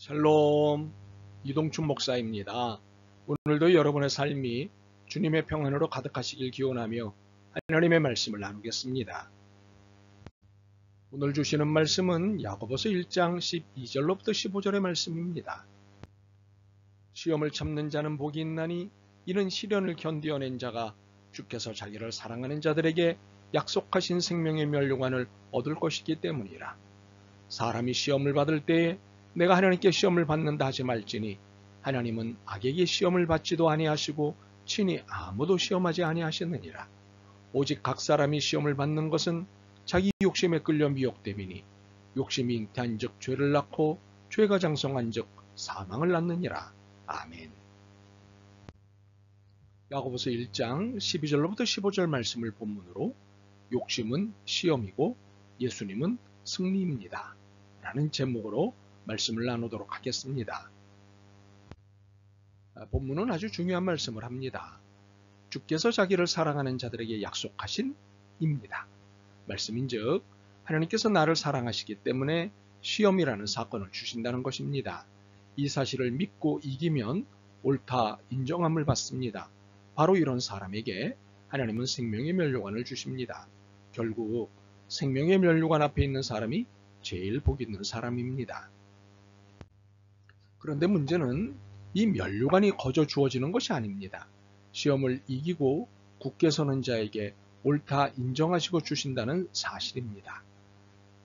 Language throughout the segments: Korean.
샬롬, 이동춘 목사입니다. 오늘도 여러분의 삶이 주님의 평안으로 가득하시길 기원하며 하나님의 말씀을 나누겠습니다. 오늘 주시는 말씀은 야고보서 1장 12절로부터 15절의 말씀입니다. 시험을 참는 자는 복이 있나니 이는 시련을 견디어낸 자가 주께서 자기를 사랑하는 자들에게 약속하신 생명의 면류관을 얻을 것이기 때문이라. 사람이 시험을 받을 때에 내가 하나님께 시험을 받는다 하지 말지니 하나님은 악에게 시험을 받지도 아니하시고 친히 아무도 시험하지 아니하시느니라. 오직 각 사람이 시험을 받는 것은 자기 욕심에 끌려 미혹됨이니 욕심이 잉태한즉 죄를 낳고 죄가 장성한즉 사망을 낳느니라. 아멘. 야고보서 1장 12절로부터 15절 말씀을 본문으로 욕심은 시험이고 예수님은 승리입니다 라는 제목으로 말씀을 나누도록 하겠습니다. 본문은 아주 중요한 말씀을 합니다. 주께서 자기를 사랑하는 자들에게 약속하신 입니다. 말씀인즉 하나님께서 나를 사랑하시기 때문에 시험이라는 사건을 주신다는 것입니다. 이 사실을 믿고 이기면 옳다 인정함을 받습니다. 바로 이런 사람에게 하나님은 생명의 면류관을 주십니다. 결국 생명의 면류관 앞에 있는 사람이 제일 복 있는 사람입니다. 그런데 문제는 이 면류관이 거저 주어지는 것이 아닙니다. 시험을 이기고 굳게 서는 자에게 옳다 인정하시고 주신다는 사실입니다.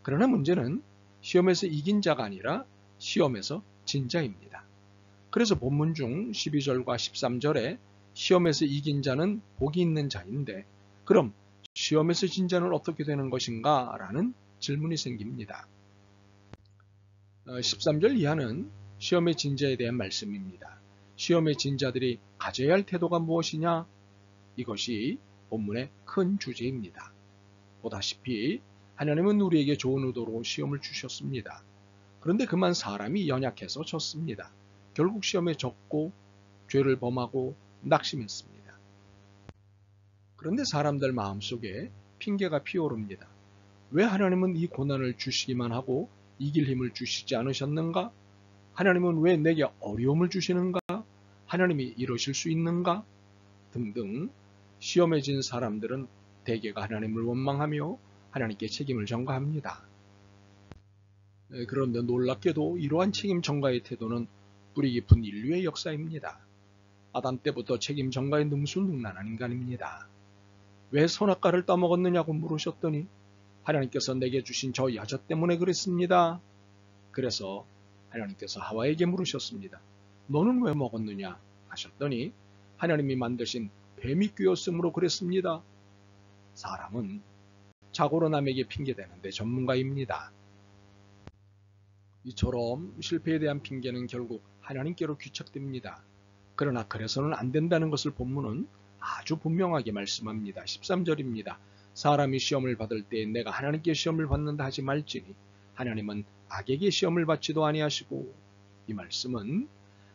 그러나 문제는 시험에서 이긴 자가 아니라 시험에서 진 자입니다. 그래서 본문 중 12절과 13절에 시험에서 이긴 자는 복이 있는 자인데 그럼 시험에서 진 자는 어떻게 되는 것인가? 라는 질문이 생깁니다. 13절 이하는 시험의 진 자에 대한 말씀입니다. 시험의 진 자들이 가져야 할 태도가 무엇이냐? 이것이 본문의 큰 주제입니다. 보다시피 하나님은 우리에게 좋은 의도로 시험을 주셨습니다. 그런데 그만 사람이 연약해서 졌습니다. 결국 시험에 졌고 죄를 범하고 낙심했습니다. 그런데 사람들 마음속에 핑계가 피어오릅니다. 왜 하나님은 이 고난을 주시기만 하고 이길 힘을 주시지 않으셨는가? 하나님은 왜 내게 어려움을 주시는가? 하나님이 이러실 수 있는가? 등등 시험에 진 사람들은 대개가 하나님을 원망하며 하나님께 책임을 전가합니다. 그런데 놀랍게도 이러한 책임 전가의 태도는 뿌리 깊은 인류의 역사입니다. 아담 때부터 책임 전가에 능수능란한 인간입니다. 왜 선악과를 따먹었느냐고 물으셨더니 하나님께서 내게 주신 저 여자 때문에 그랬습니다. 그래서 하나님께서 하와에게 물으셨습니다. 너는 왜 먹었느냐 하셨더니 하나님이 만드신 뱀이 뀌었으므로 그랬습니다. 사람은 자고로 남에게 핑계대는데 전문가입니다. 이처럼 실패에 대한 핑계는 결국 하나님께로 귀착됩니다. 그러나 그래서는 안 된다는 것을 본문은 아주 분명하게 말씀합니다. 13절입니다. 사람이 시험을 받을 때 내가 하나님께 시험을 받는다 하지 말지니 하나님은 악에게 시험을 받지도 아니하시고 이 말씀은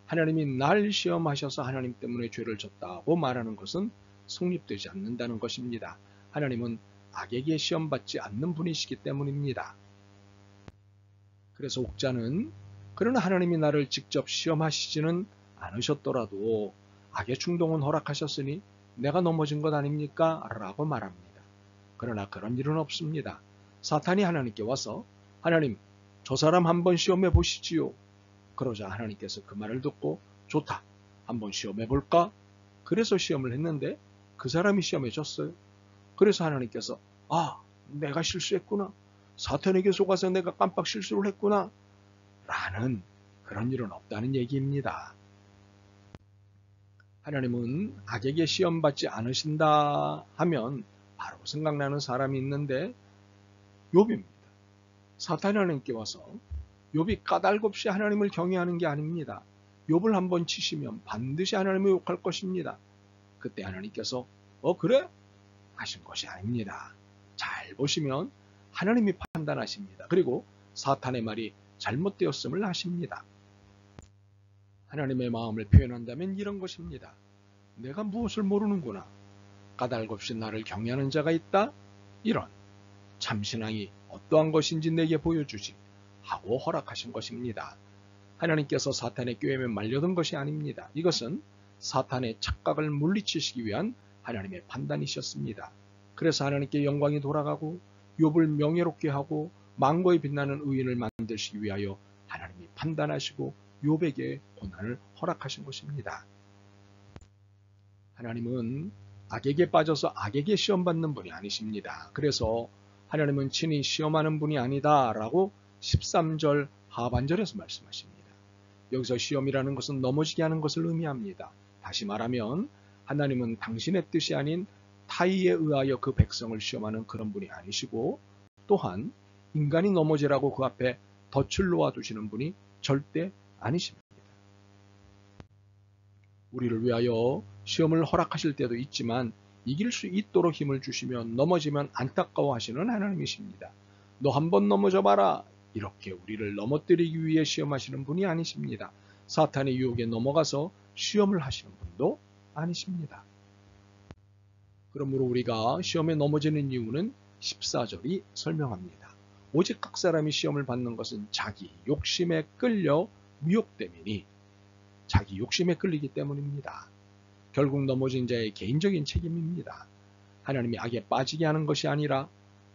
하나님이 날 시험하셔서 하나님 때문에 죄를 졌다고 말하는 것은 성립되지 않는다는 것입니다. 하나님은 악에게 시험받지 않는 분이시기 때문입니다. 그래서 옥자는 그러나 하나님이 나를 직접 시험하시지는 않으셨더라도 악의 충동은 허락하셨으니 내가 넘어진 것 아닙니까? 라고 말합니다. 그러나 그런 일은 없습니다. 사탄이 하나님께 와서 하나님 저 사람 한번 시험해 보시지요. 그러자 하나님께서 그 말을 듣고 좋다 한번 시험해 볼까? 그래서 시험을 했는데 그 사람이 시험해 줬어요. 그래서 하나님께서 내가 실수했구나. 사탄에게 속아서 내가 깜빡 실수를 했구나. 라는 그런 일은 없다는 얘기입니다. 하나님은 악에게 시험받지 않으신다 하면 바로 생각나는 사람이 있는데 욥입니다. 사탄이 하나님께 와서 욥이 까닭없이 하나님을 경외하는 게 아닙니다. 욥을 한번 치시면 반드시 하나님을 욕할 것입니다. 그때 하나님께서 그래? 하신 것이 아닙니다. 잘 보시면 하나님이 판단하십니다. 그리고 사탄의 말이 잘못되었음을 아십니다. 하나님의 마음을 표현한다면 이런 것입니다. 내가 무엇을 모르는구나. 까닭없이 나를 경외하는 자가 있다. 이런 참신앙이 어떠한 것인지 내게 보여주지 하고 허락하신 것입니다. 하나님께서 사탄의 꾀임에 말려든 것이 아닙니다. 이것은 사탄의 착각을 물리치시기 위한 하나님의 판단이셨습니다. 그래서 하나님께 영광이 돌아가고 욥을 명예롭게 하고 만고에 빛나는 의인을 만드시기 위하여 하나님이 판단하시고 욥에게 고난을 허락하신 것입니다. 하나님은 악에게 빠져서 악에게 시험받는 분이 아니십니다. 그래서 하나님은 친히 시험하는 분이 아니다 라고 13절 하반절에서 말씀하십니다. 여기서 시험이라는 것은 넘어지게 하는 것을 의미합니다. 다시 말하면 하나님은 당신의 뜻이 아닌 타의에 의하여 그 백성을 시험하는 그런 분이 아니시고, 또한 인간이 넘어지라고 그 앞에 덫을 놓아두시는 분이 절대 아니십니다. 우리를 위하여 시험을 허락하실 때도 있지만 이길 수 있도록 힘을 주시며 넘어지면 안타까워하시는 하나님이십니다. 너 한번 넘어져 봐라, 이렇게 우리를 넘어뜨리기 위해 시험하시는 분이 아니십니다. 사탄의 유혹에 넘어가서 시험을 하시는 분도 아니십니다. 그러므로 우리가 시험에 넘어지는 이유는 14절이 설명합니다. 오직 각 사람이 시험을 받는 것은 자기 욕심에 끌려 미혹됨이니, 자기 욕심에 끌리기 때문입니다. 결국 넘어진 자의 개인적인 책임입니다. 하나님이 악에 빠지게 하는 것이 아니라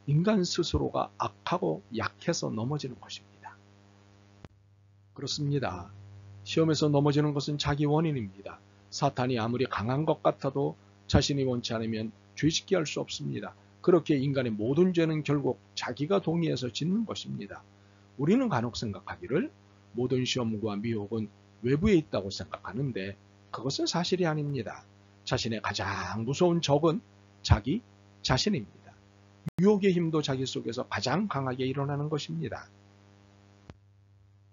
인간 스스로가 악하고 약해서 넘어지는 것입니다. 그렇습니다. 시험에서 넘어지는 것은 자기 원인입니다. 사탄이 아무리 강한 것 같아도 자신이 원치 않으면 죄짓게 할 수 없습니다. 그렇게 인간의 모든 죄는 결국 자기가 동의해서 짓는 것입니다. 우리는 간혹 생각하기를 모든 시험과 미혹은 외부에 있다고 생각하는데 그것은 사실이 아닙니다. 자신의 가장 무서운 적은 자기 자신입니다. 유혹의 힘도 자기 속에서 가장 강하게 일어나는 것입니다.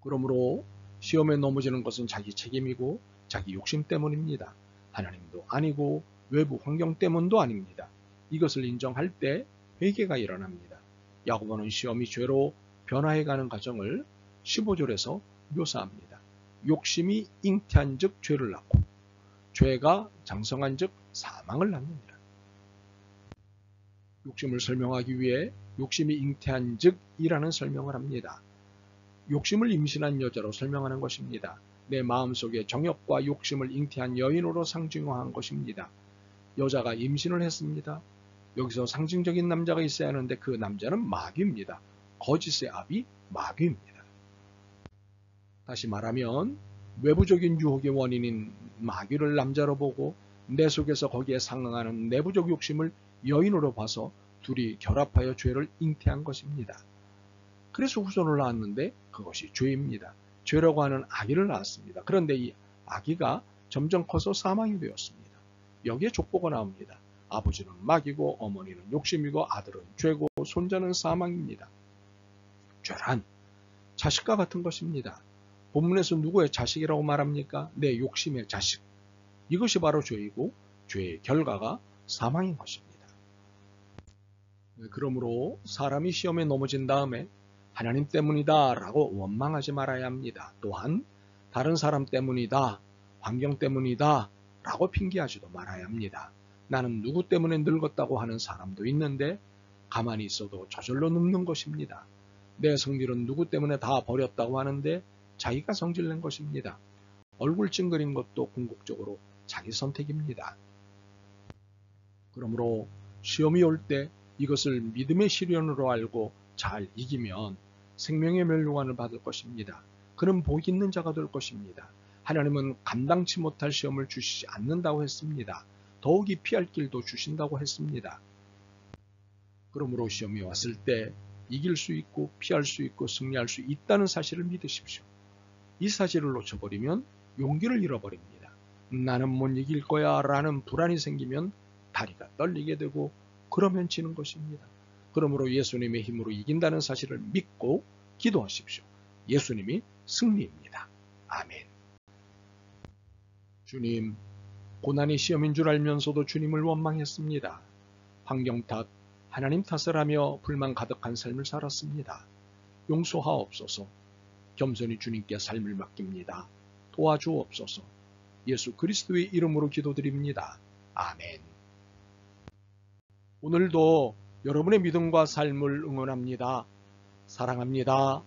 그러므로 시험에 넘어지는 것은 자기 책임이고 자기 욕심 때문입니다. 하나님도 아니고 외부 환경 때문도 아닙니다. 이것을 인정할 때 회개가 일어납니다. 야고보는 시험이 죄로 변화해가는 과정을 15절에서 묘사합니다. 욕심이 잉태한 즉 죄를 낳고 죄가 장성한 즉 사망을 낳느니라. 욕심을 설명하기 위해 욕심이 잉태한 즉이라는 설명을 합니다. 욕심을 임신한 여자로 설명하는 것입니다. 내 마음속에 정욕과 욕심을 잉태한 여인으로 상징화한 것입니다. 여자가 임신을 했습니다. 여기서 상징적인 남자가 있어야 하는데 그 남자는 마귀입니다. 거짓의 아비 마귀입니다. 다시 말하면 외부적인 유혹의 원인인 마귀를 남자로 보고 내 속에서 거기에 상응하는 내부적 욕심을 여인으로 봐서 둘이 결합하여 죄를 잉태한 것입니다. 그래서 후손을 낳았는데 그것이 죄입니다. 죄라고 하는 아기를 낳았습니다. 그런데 이 아기가 점점 커서 사망이 되었습니다. 여기에 족보가 나옵니다. 아버지는 마귀고 어머니는 욕심이고 아들은 죄고 손자는 사망입니다. 죄란 자식과 같은 것입니다. 본문에서 누구의 자식이라고 말합니까? 내 욕심의 자식. 이것이 바로 죄이고 죄의 결과가 사망인 것입니다. 그러므로 사람이 시험에 넘어진 다음에 하나님 때문이다 라고 원망하지 말아야 합니다. 또한 다른 사람 때문이다, 환경 때문이다 라고 핑계하지도 말아야 합니다. 나는 누구 때문에 늙었다고 하는 사람도 있는데 가만히 있어도 저절로 늙는 것입니다. 내 성질은 누구 때문에 다 버렸다고 하는데 자기가 성질낸 것입니다. 얼굴 찡그린 것도 궁극적으로 자기 선택입니다. 그러므로 시험이 올 때 이것을 믿음의 시련으로 알고 잘 이기면 생명의 멸류관을 받을 것입니다. 그는 복 있는 자가 될 것입니다. 하나님은 감당치 못할 시험을 주시지 않는다고 했습니다. 더욱이 피할 길도 주신다고 했습니다. 그러므로 시험이 왔을 때 이길 수 있고 피할 수 있고 승리할 수 있다는 사실을 믿으십시오. 이 사실을 놓쳐버리면 용기를 잃어버립니다. 나는 못 이길 거야 라는 불안이 생기면 다리가 떨리게 되고 그러면 지는 것입니다. 그러므로 예수님의 힘으로 이긴다는 사실을 믿고 기도하십시오. 예수님이 승리입니다. 아멘. 주님, 고난이 시험인 줄 알면서도 주님을 원망했습니다. 환경 탓, 하나님 탓을 하며 불만 가득한 삶을 살았습니다. 용서하옵소서. 겸손히 주님께 삶을 맡깁니다. 도와주옵소서. 예수 그리스도의 이름으로 기도드립니다. 아멘. 오늘도 여러분의 믿음과 삶을 응원합니다. 사랑합니다.